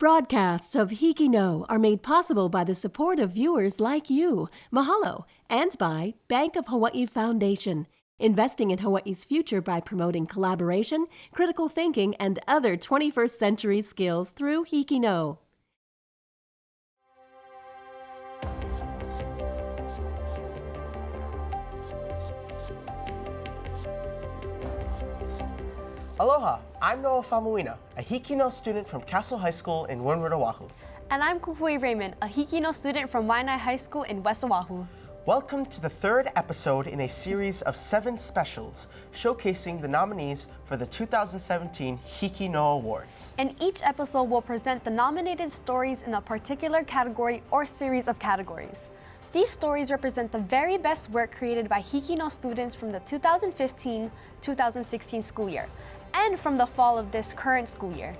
Broadcasts of HIKI NŌ are made possible by the support of viewers like you. Mahalo. And by Bank of Hawaii Foundation, investing in Hawaii's future by promoting collaboration, critical thinking, and other 21st century skills through HIKI NŌ. Aloha, I'm Noah Famuina, a HIKI NŌ student from Castle High School in Windward, Oahu. And I'm Kuhui Raymond, a HIKI NŌ student from Waianae High School in West Oahu. Welcome to the third episode in a series of 7 specials showcasing the nominees for the 2017 HIKI NŌ Awards. And each episode will present the nominated stories in a particular category or series of categories. These stories represent the very best work created by HIKI NŌ students from the 2015-2016 school year and from the fall of this current school year.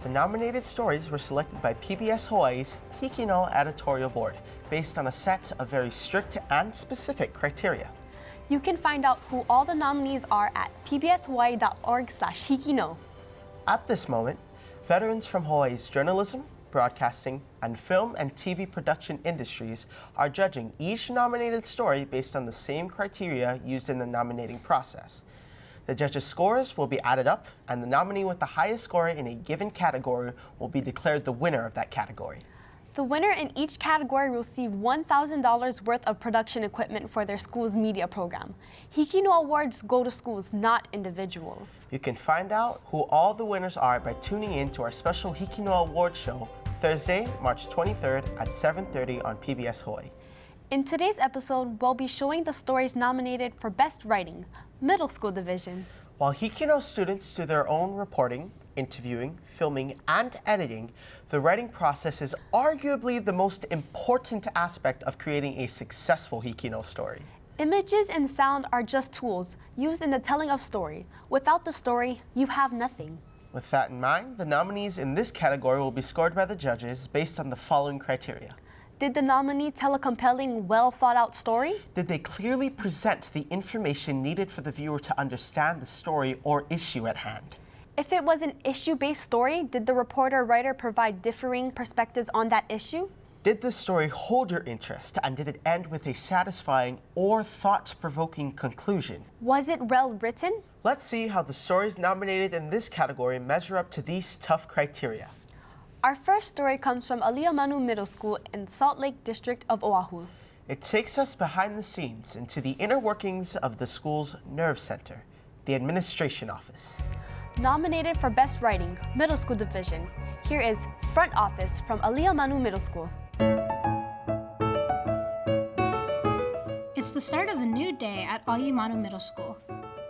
The nominated stories were selected by PBS Hawaii's HIKI NŌ Editorial Board based on a set of very strict and specific criteria. You can find out who all the nominees are at pbshawaii.org/HIKI NŌ. At this moment, veterans from Hawaii's journalism, broadcasting, and film and TV production industries are judging each nominated story based on the same criteria used in the nominating process. The judges' scores will be added up, and the nominee with the highest score in a given category will be declared the winner of that category. The winner in each category will receive $1,000 worth of production equipment for their school's media program. HIKI NŌ Awards go to schools, not individuals. You can find out who all the winners are by tuning in to our special HIKI NŌ Award show Thursday, March 23rd at 7:30 on PBS Hawaii. In today's episode, we'll be showing the stories nominated for Best Writing, Middle School Division. While HIKI NŌ students do their own reporting, interviewing, filming, and editing, the writing process is arguably the most important aspect of creating a successful HIKI NŌ story. Images and sound are just tools used in the telling of story. Without the story, you have nothing. With that in mind, the nominees in this category will be scored by the judges based on the following criteria. Did the nominee tell a compelling, well-thought-out story? Did they clearly present the information needed for the viewer to understand the story or issue at hand? If it was an issue-based story, did the reporter-writer provide differing perspectives on that issue? Did the story hold your interest, and did it end with a satisfying or thought-provoking conclusion? Was it well written? Let's see how the stories nominated in this category measure up to these tough criteria. Our first story comes from Aliamanu Middle School in Salt Lake District of Oahu. It takes us behind the scenes into the inner workings of the school's nerve center, the administration office. Nominated for Best Writing, Middle School Division, here is Front Office from Aliamanu Middle School. It's the start of a new day at Aliamanu Middle School.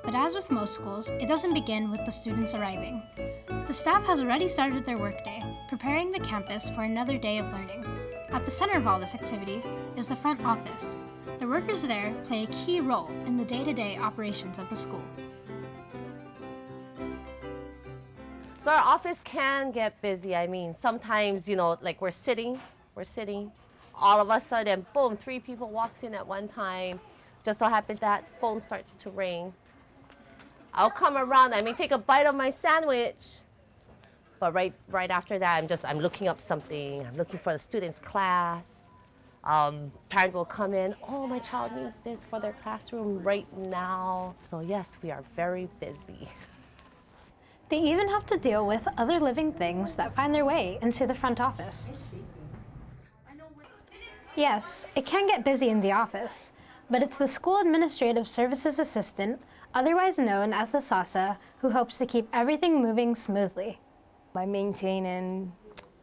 But as with most schools, it doesn't begin with the students arriving. The staff has already started their workday, preparing the campus for another day of learning. At the center of all this activity is the front office. The workers there play a key role in the day-to-day operations of the school. So our office can get busy. I mean, sometimes, like we're sitting, all of a sudden, boom, 3 people walks in at one time. Just so happens that phone starts to ring. I'll come around, I may take a bite of my sandwich, but right after that, I'm looking up something. I'm looking for the student's class. Parent will come in, oh, my child needs this for their classroom right now. So yes, we are very busy. They even have to deal with other living things that find their way into the front office. Yes, it can get busy in the office, but it's the School Administrative Services Assistant, otherwise known as the SASA, who hopes to keep everything moving smoothly. I maintain and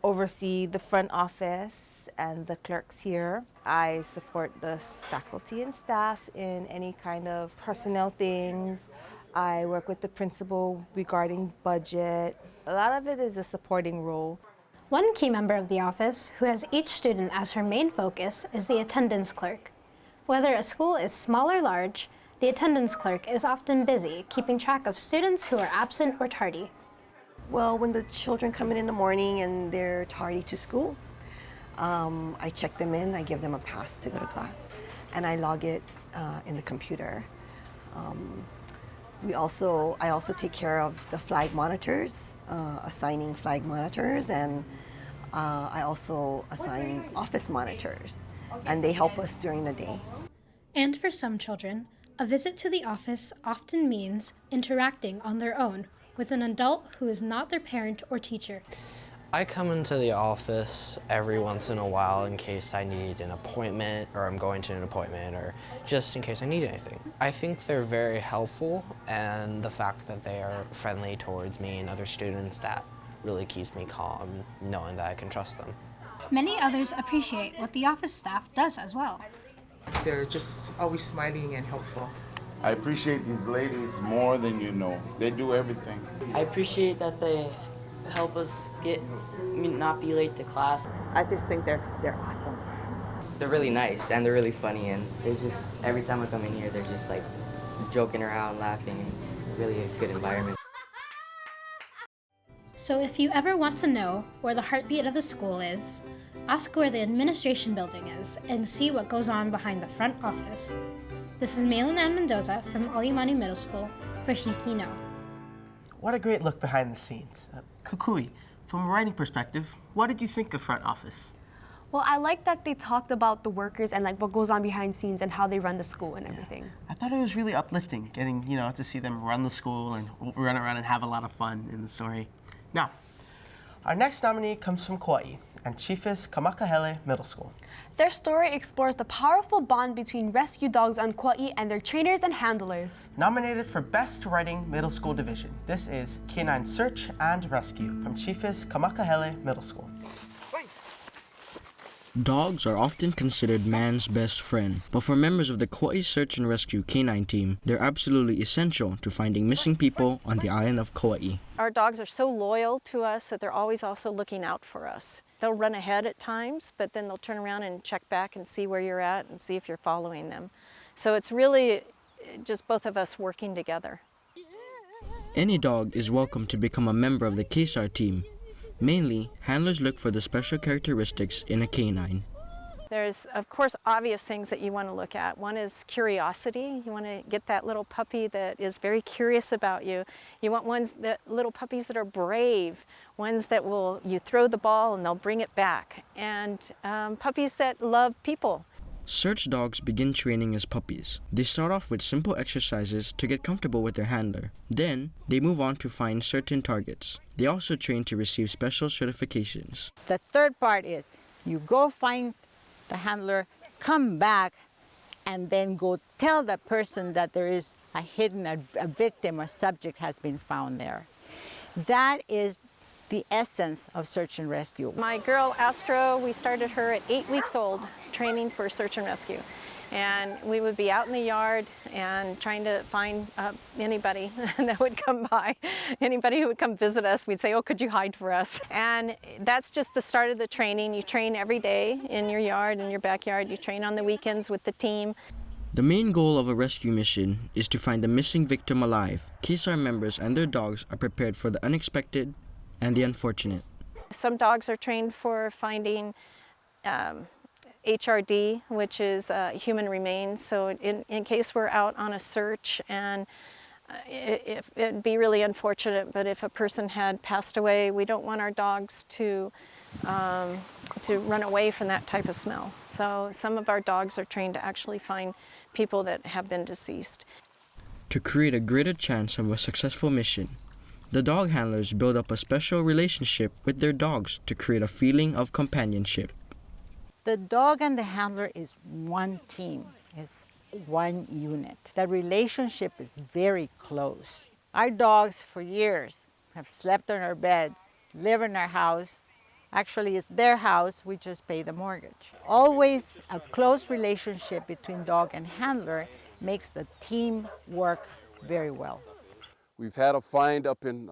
oversee the front office and the clerks here. I support the faculty and staff in any kind of personnel things. I work with the principal regarding budget. A lot of it is a supporting role. One key member of the office who has each student as her main focus is the attendance clerk. Whether a school is small or large, the attendance clerk is often busy keeping track of students who are absent or tardy. Well, when the children come in the morning and they're tardy to school, I check them in, I give them a pass to go to class, and I log it in the computer. I also take care of the flag monitors, assigning flag monitors and I also assign office monitors, and they help us during the day. And for some children, a visit to the office often means interacting on their own with an adult who is not their parent or teacher. I come into the office every once in a while in case I need an appointment or I'm going to an appointment or just in case I need anything. I think they're very helpful, and the fact that they are friendly towards me and other students, that really keeps me calm knowing that I can trust them. Many others appreciate what the office staff does as well. They're just always smiling and helpful. I appreciate these ladies more than you know. They do everything. I appreciate that they help us not be late to class. I just think they're awesome. They're really nice and they're really funny, and they just, every time I come in here, they're just like joking around, laughing, and it's really a good environment. So if you ever want to know where the heartbeat of a school is, ask where the administration building is and see what goes on behind the front office. This is Mililani Mendoza from Aliamanu Middle School for HIKI NŌ. What a great look behind the scenes. Kukui, from a writing perspective, what did you think of front office? Well, I like that they talked about the workers and like what goes on behind scenes and how they run the school and everything. I thought it was really uplifting getting, to see them run the school and run around and have a lot of fun in the story. Now, our next nominee comes from Kauai and Chiefess Kamakahelei Middle School. Their story explores the powerful bond between rescue dogs on Kauai and their trainers and handlers. Nominated for Best Writing Middle School Division, this is Canine Search and Rescue from Chiefess Kamakahelei Middle School. Dogs are often considered man's best friend, but for members of the Kauai Search and Rescue Canine team, they're absolutely essential to finding missing people on the island of Kauai. Our dogs are so loyal to us that they're always also looking out for us. They'll run ahead at times, but then they'll turn around and check back and see where you're at and see if you're following them. So it's really just both of us working together. Any dog is welcome to become a member of the KSAR team. Mainly, handlers look for the special characteristics in a canine. There's, of course, obvious things that you want to look at. One is curiosity. You want to get that little puppy that is very curious about you. You want little puppies that are brave, ones that you throw the ball and they'll bring it back, and puppies that love people. Search dogs begin training as puppies. They start off with simple exercises to get comfortable with their handler. Then, they move on to find certain targets. They also train to receive special certifications. The third part is you go find the handler, come back, and then go tell the person that there is a victim or subject has been found there. That is the essence of search and rescue. My girl Astro, we started her at 8 weeks old training for search and rescue. And we would be out in the yard and trying to find anybody that would come by, anybody who would come visit us. We'd say, oh, could you hide for us? And that's just the start of the training. You train every day in your yard, in your backyard. You train on the weekends with the team. The main goal of a rescue mission is to find the missing victim alive. KSAR members and their dogs are prepared for the unexpected and the unfortunate. Some dogs are trained for finding HRD, which is human remains. So in case we're out on a search and it'd be really unfortunate, but if a person had passed away, we don't want our dogs to run away from that type of smell. So some of our dogs are trained to actually find people that have been deceased. To create a greater chance of a successful mission, the dog handlers build up a special relationship with their dogs to create a feeling of companionship. The dog and the handler is one team, is one unit. The relationship is very close. Our dogs for years have slept on our beds, live in our house. Actually, it's their house, we just pay the mortgage. Always a close relationship between dog and handler makes the team work very well. We've had a find up in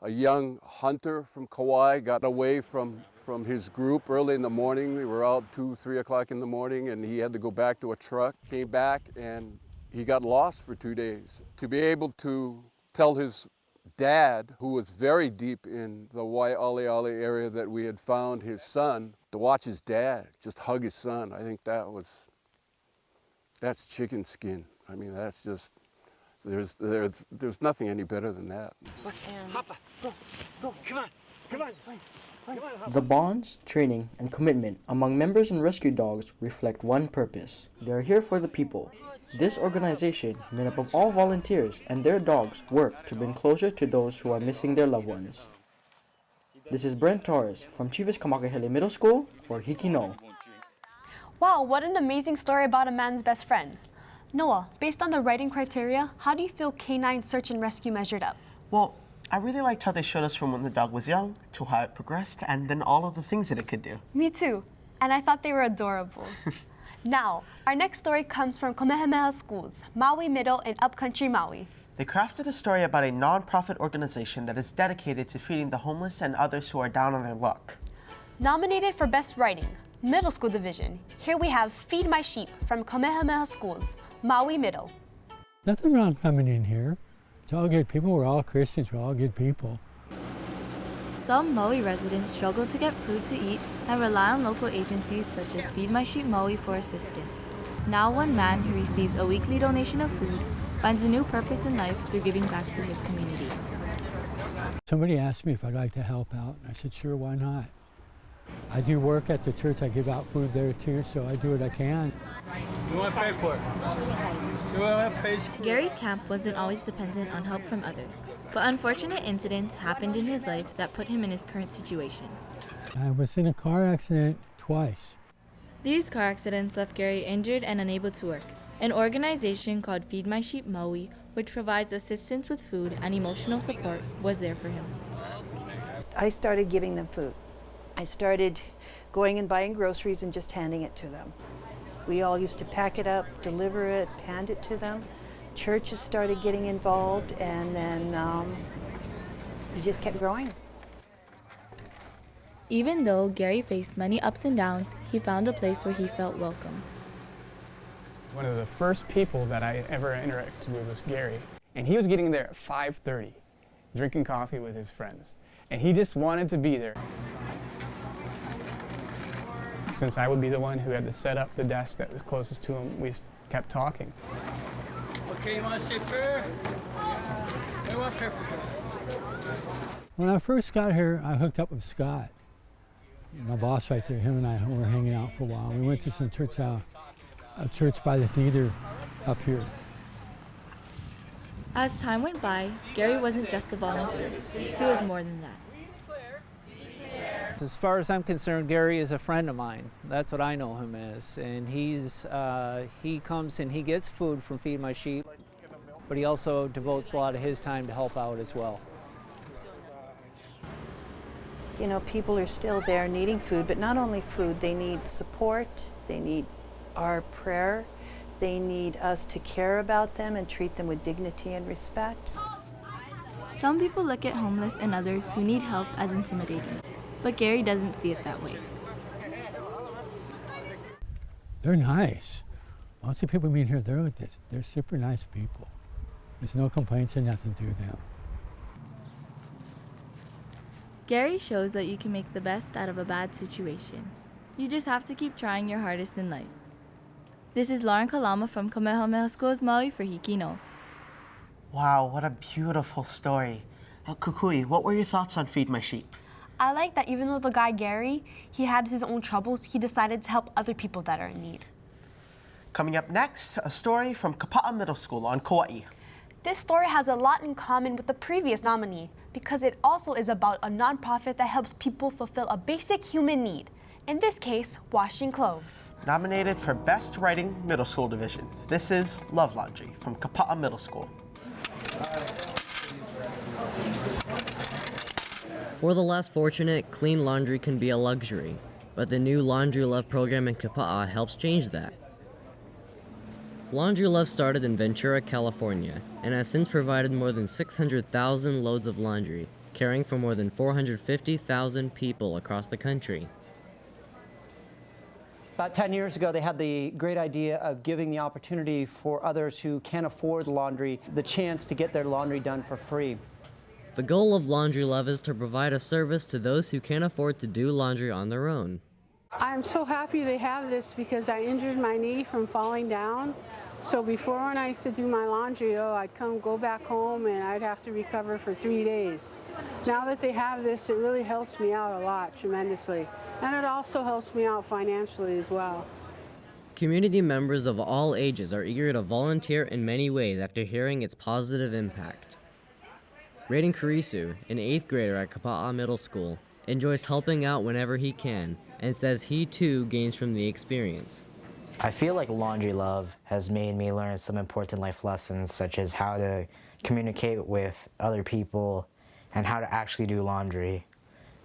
a young hunter from Kauai, got away from his group early in the morning. We were out 2, 3 o'clock in the morning and he had to go back to a truck. Came back and he got lost for 2 days. To be able to tell his dad, who was very deep in the Waialeale area that we had found his son, to watch his dad just hug his son, I think that's chicken skin. I mean, that's just, there's nothing any better than that. Papa, go, come on. The bonds, training, and commitment among members and rescue dogs reflect one purpose. They are here for the people. This organization, made up of all volunteers and their dogs, work to bring closer to those who are missing their loved ones. This is Brent Torres from Chiefess Kamakahelei Middle School for HIKI NŌ. Wow, what an amazing story about a man's best friend. Noah, based on the writing criteria, how do you feel Canine search and rescue measured up? Well, I really liked how they showed us from when the dog was young to how it progressed and then all of the things that it could do. Me too. And I thought they were adorable. Now, our next story comes from Kamehameha Schools, Maui Middle and Upcountry Maui. They crafted a story about a non-profit organization that is dedicated to feeding the homeless and others who are down on their luck. Nominated for Best Writing, Middle School Division, here we have Feed My Sheep from Kamehameha Schools, Maui Middle. Nothing wrong coming in here. It's all good people. We're all Christians. We're all good people. Some Maui residents struggle to get food to eat and rely on local agencies such as Feed My Sheep Maui for assistance. Now one man who receives a weekly donation of food finds a new purpose in life through giving back to his community. Somebody asked me if I'd like to help out, and I said, sure, why not? I do work at the church. I give out food there too, so I do what I can. You want to pay for it? You want to pay for it? Gary Camp wasn't always dependent on help from others, but unfortunate incidents happened in his life that put him in his current situation. I was in a car accident twice. These car accidents left Gary injured and unable to work. An organization called Feed My Sheep Maui, which provides assistance with food and emotional support, was there for him. I started giving them food. I started going and buying groceries and just handing it to them. We all used to pack it up, deliver it, hand it to them. Churches started getting involved, and then it just kept growing. Even though Gary faced many ups and downs, he found a place where he felt welcome. One of the first people that I ever interacted with was Gary. And he was getting there at 5:30, drinking coffee with his friends. And he just wanted to be there. Since I would be the one who had to set up the desk that was closest to him, we kept talking. Okay, you want to say prayer? I want prayer for prayer. When I first got here, I hooked up with Scott, my boss right there. Him and I were hanging out for a while. We went to some church, a church by the theater up here. As time went by, Gary wasn't just a volunteer. He was more than that. As far as I'm concerned, Gary is a friend of mine. That's what I know him as. And he comes and he gets food from Feed My Sheep, but he also devotes a lot of his time to help out as well. You know, people are still there needing food, but not only food, they need support, they need our prayer, they need us to care about them and treat them with dignity and respect. Some people look at homeless and others who need help as intimidating, but Gary doesn't see it that way. They're nice. Most of the people we meet here, they're super nice people. There's no complaints or nothing to them. Gary shows that you can make the best out of a bad situation. You just have to keep trying your hardest in life. This is Lauren Kalama from Kamehameha Schools Maui for HIKI NŌ. Wow, what a beautiful story. Kukui, what were your thoughts on Feed My Sheep? I like that even though the guy Gary, he had his own troubles, he decided to help other people that are in need. Coming up next, a story from Kapa Middle School on Kauai. This story has a lot in common with the previous nominee because it also is about a nonprofit that helps people fulfill a basic human need. In this case, washing clothes. Nominated for Best Writing Middle School Division. This is Love Laundry from Kapa Middle School. For the less fortunate, clean laundry can be a luxury, but the new Laundry Love program in Kapa helps change that. Laundry Love started in Ventura, California, and has since provided more than 600,000 loads of laundry, caring for more than 450,000 people across the country. About 10 years ago, they had the great idea of giving the opportunity for others who can't afford laundry the chance to get their laundry done for free. The goal of Laundry Love is to provide a service to those who can't afford to do laundry on their own. I'm so happy they have this because I injured my knee from falling down So before, when I used to do my laundry, I'd go back home and I'd have to recover for 3 days. Now that they have this, it really helps me out a lot, tremendously. And it also helps me out financially as well. Community members of all ages are eager to volunteer in many ways after hearing its positive impact. Raiden Kurisu, an 8th grader at Kapa Middle School, enjoys helping out whenever he can and says he too gains from the experience. I feel like Laundry Love has made me learn some important life lessons, such as how to communicate with other people and how to actually do laundry.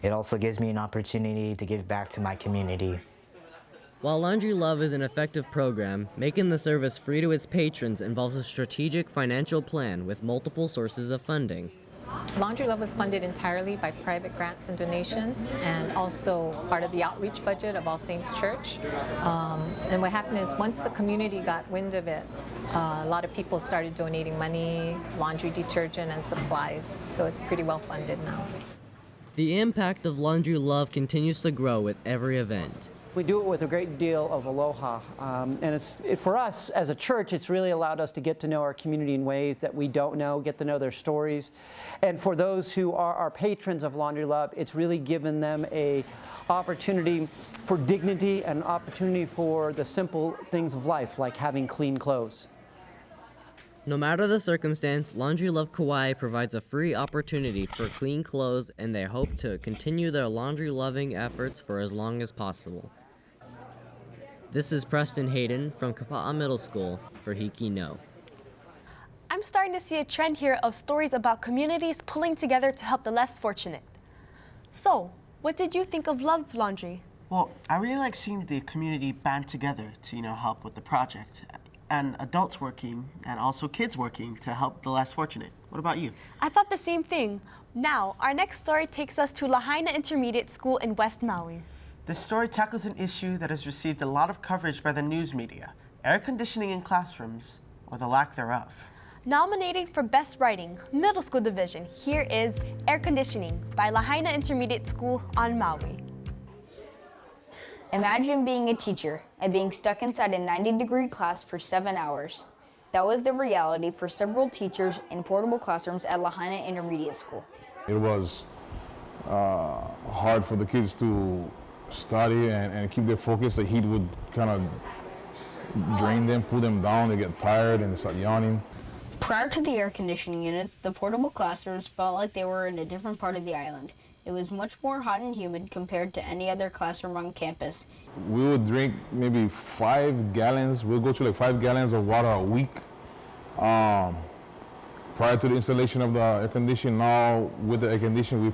It also gives me an opportunity to give back to my community. While Laundry Love is an effective program, making the service free to its patrons involves a strategic financial plan with multiple sources of funding. Laundry Love was funded entirely by private grants and donations, and also part of the outreach budget of All Saints Church. And what happened is, once the community got wind of it, a lot of people started donating money, laundry detergent, and supplies. So it's pretty well funded now. The impact of Laundry Love continues to grow with every event. We do it with a great deal of aloha, and for us as a church, it's really allowed us to get to know our community in ways that we don't know, get to know their stories. And for those who are our patrons of Laundry Love, it's really given them an opportunity for dignity and an opportunity for the simple things of life, like having clean clothes. No matter the circumstance, Laundry Love Kauai provides a free opportunity for clean clothes, and they hope to continue their laundry-loving efforts for as long as possible. This is Preston Hayden from Kapa Middle School for HIKI NŌ. I'm starting to see a trend here of stories about communities pulling together to help the less fortunate. So, what did you think of Love Laundry? Well, I really like seeing the community band together to, help with the project. And adults working and also kids working to help the less fortunate. What about you? I thought the same thing. Now, our next story takes us to Lahaina Intermediate School in West Maui. This story tackles an issue that has received a lot of coverage by the news media: air conditioning in classrooms, or the lack thereof. Nominated for Best Writing, Middle School Division, here is Air Conditioning by Lahaina Intermediate School on Maui. Imagine being a teacher and being stuck inside a 90-degree class for 7 hours. That was the reality for several teachers in portable classrooms at Lahaina Intermediate School. It was hard for the kids to study and keep their focus. The heat would kind of drain them, pull them down, they get tired and they start yawning. Prior to the air conditioning units, the portable classrooms felt like they were in a different part of the island. It was much more hot and humid compared to any other classroom on campus. We would drink maybe 5 gallons. We'll go through like 5 gallons of water a week. Prior to the installation of the air conditioning, now with the air conditioning,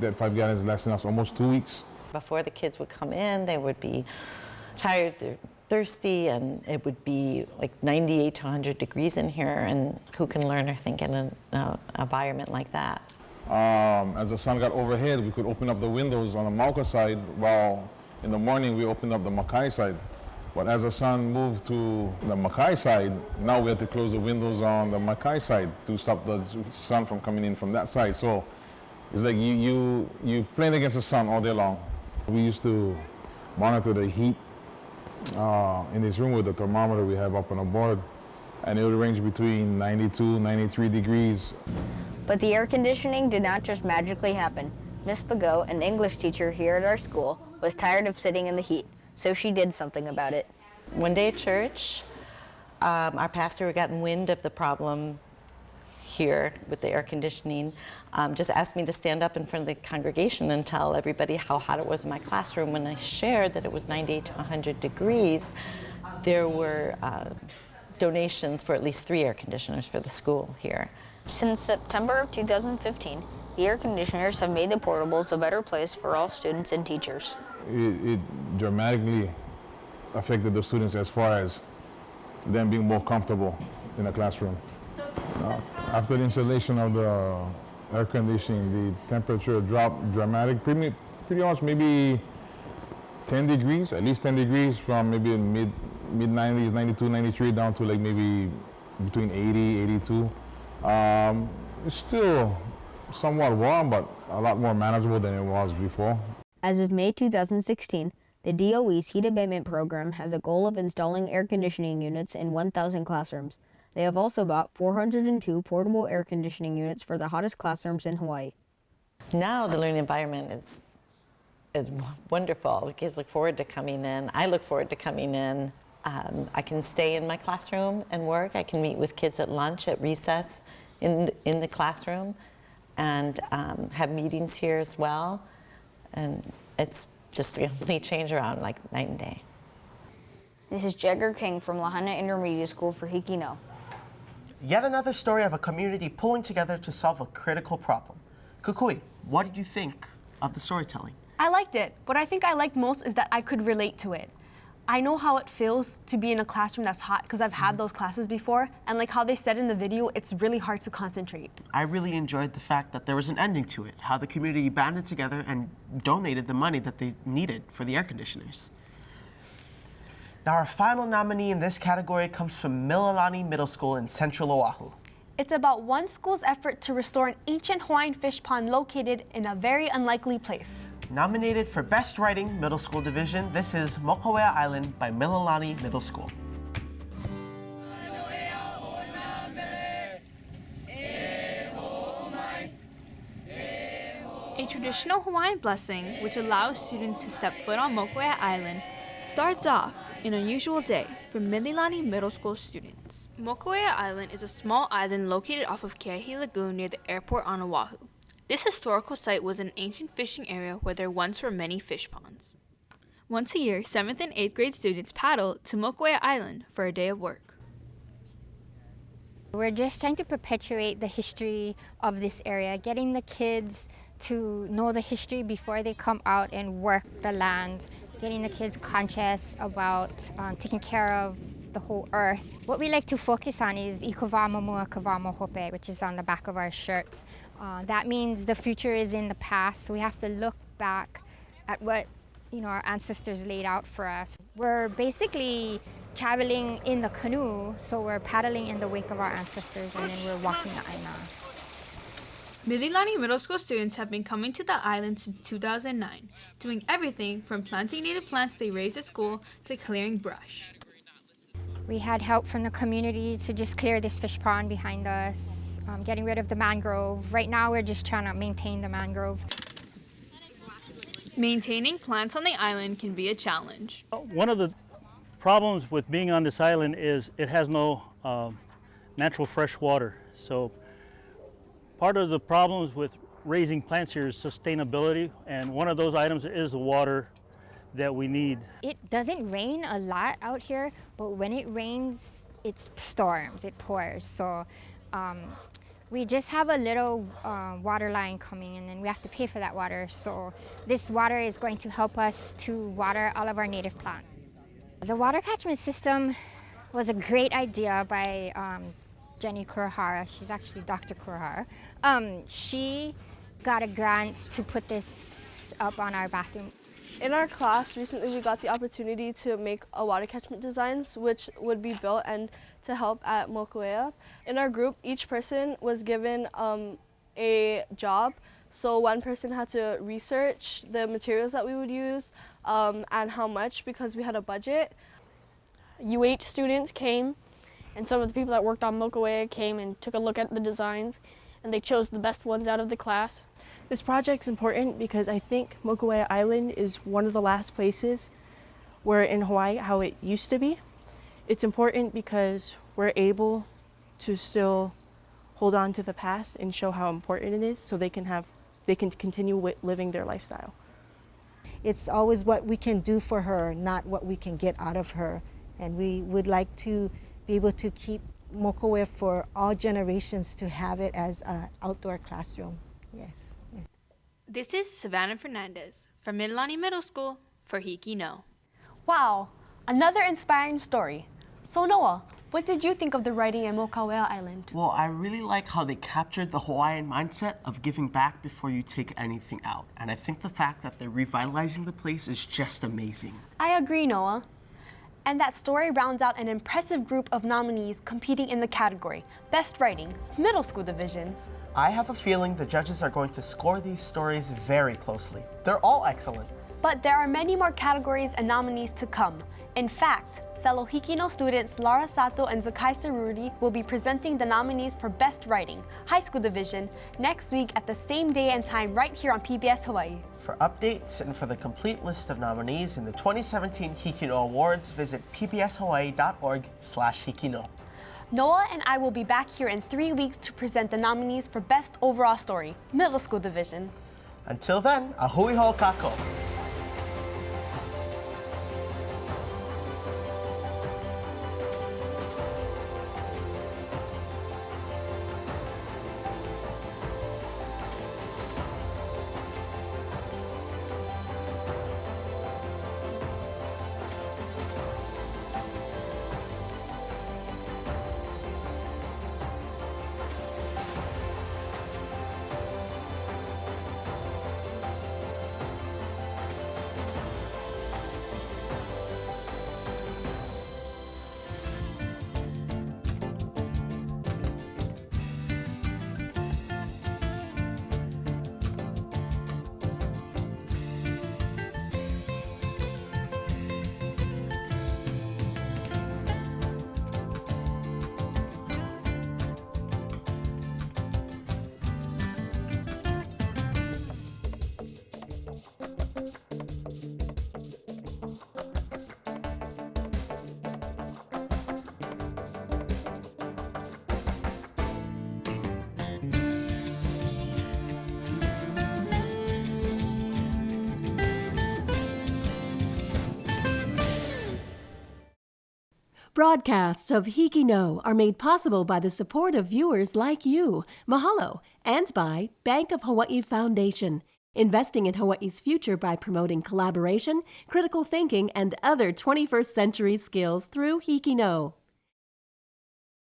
that 5 gallons lasting us almost 2 weeks. Before the kids would come in, they would be tired, they're thirsty, and it would be like 98 to 100 degrees in here, and who can learn or think in an environment like that? As the sun got overhead, we could open up the windows on the Mauka side, while in the morning we opened up the Makai side. But as the sun moved to the Makai side, now we had to close the windows on the Makai side to stop the sun from coming in from that side. So it's like you playing against the sun all day long. We used to monitor the heat in this room with the thermometer we have up on the board, and it would range between 92, 93 degrees. But the air conditioning did not just magically happen. Miss Bagot, an English teacher here at our school, was tired of sitting in the heat, so she did something about it. One day at church, our pastor had gotten wind of the problem here with the air conditioning, just asked me to stand up in front of the congregation and tell everybody how hot it was in my classroom. When I shared that it was 98 to 100 degrees, there were donations for at least 3 air conditioners for the school here. Since September of 2015, the air conditioners have made the portables a better place for all students and teachers. It dramatically affected the students as far as them being more comfortable in the classroom. After the installation of the air conditioning, the temperature dropped dramatically, pretty much maybe 10 degrees, at least 10 degrees from maybe mid-90s, 92, 93, down to like maybe between 80, 82. It's still somewhat warm, but a lot more manageable than it was before. As of May 2016, The DOE's heat abatement program has a goal of installing air conditioning units in 1,000 classrooms. They have also bought 402 portable air conditioning units for the hottest classrooms in Hawaii. Now the learning environment is wonderful. The kids look forward to coming in. I look forward to coming in. I can stay in my classroom and work. I can meet with kids at lunch, at recess, in the classroom, and have meetings here as well. And it's just a complete change around, like night and day. This is Jagger King from Lahaina Intermediate School for HIKI NŌ. Yet another story of a community pulling together to solve a critical problem. Kukui, what did you think of the storytelling? I liked it. What I think I liked most is that I could relate to it. I know how it feels to be in a classroom that's hot because I've had those classes before, and like how they said in the video, it's really hard to concentrate. I really enjoyed the fact that there was an ending to it, how the community banded together and donated the money that they needed for the air conditioners. Now our final nominee in this category comes from Mililani Middle School in Central Oahu. It's about one school's effort to restore an ancient Hawaiian fish pond located in a very unlikely place. Nominated for Best Writing Middle School Division, this is Mokuʻea Island by Mililani Middle School. A traditional Hawaiian blessing, which allows students to step foot on Mokuʻea Island, starts off an unusual day for Mililani Middle School students. Mokuʻea Island is a small island located off of Keahi Lagoon near the airport on Oahu. This historical site was an ancient fishing area where there once were many fish ponds. Once a year, 7th and 8th grade students paddle to Mokuʻea Island for a day of work. We're just trying to perpetuate the history of this area, getting the kids to know the history before they come out and work the land, getting the kids conscious about taking care of the whole earth. What we like to focus on is Ikava Mamua Kava Mohope, which is on the back of our shirts. That means the future is in the past, so we have to look back at what our ancestors laid out for us. We're basically traveling in the canoe, so we're paddling in the wake of our ancestors, and then we're walking the aina. Mililani Middle School students have been coming to the island since 2009, doing everything from planting native plants they raised at school to clearing brush. We had help from the community to just clear this fish pond behind us, getting rid of the mangrove. Right now we're just trying to maintain the mangrove. Maintaining plants on the island can be a challenge. One of the problems with being on this island is it has no natural fresh water. So part of the problems with raising plants here is sustainability, and one of those items is the water that we need. It doesn't rain a lot out here, but when it rains, it storms, it pours. So we just have a little water line coming in, and we have to pay for that water. So this water is going to help us to water all of our native plants. The water catchment system was a great idea by Jenny Kurohara. She's actually Dr. Kurohara. She got a grant to put this up on our bathroom. In our class, recently we got the opportunity to make a water catchment designs, which would be built and to help at Mokuʻea. In our group, each person was given a job. So one person had to research the materials that we would use and how much, because we had a budget. UH students came, and some of the people that worked on Mokuʻea came and took a look at the designs, and they chose the best ones out of the class. This project's important because I think Mokuʻea Island is one of the last places where in Hawaii how it used to be. It's important because we're able to still hold on to the past and show how important it is, so they can continue living their lifestyle. It's always what we can do for her, not what we can get out of her. And we would like to be able to keep Mokuʻea for all generations to have it as an outdoor classroom. Yes. This is Savannah Fernandez from Mililani Middle School for HIKI NŌ. Wow, another inspiring story. So Noah, what did you think of the writing at Mokuʻea Island? Well, I really like how they captured the Hawaiian mindset of giving back before you take anything out. And I think the fact that they're revitalizing the place is just amazing. I agree, Noah. And that story rounds out an impressive group of nominees competing in the category Best Writing, Middle School Division. I have a feeling the judges are going to score these stories very closely. They're all excellent. But there are many more categories and nominees to come. In fact, fellow HIKI NŌ students Lara Sato and Zakai Saruri will be presenting the nominees for Best Writing, High School Division, next week at the same day and time right here on PBS Hawaii. For updates and for the complete list of nominees in the 2017 HIKI NŌ Awards, visit pbshawaii.org/HIKI NŌ. Noah and I will be back here in 3 weeks to present the nominees for Best Overall Story, Middle School Division. Until then, a hui hou kako. Broadcasts of HIKI NŌ are made possible by the support of viewers like you. Mahalo. And by Bank of Hawaii Foundation, investing in Hawaii's future by promoting collaboration, critical thinking, and other 21st century skills through HIKI NŌ.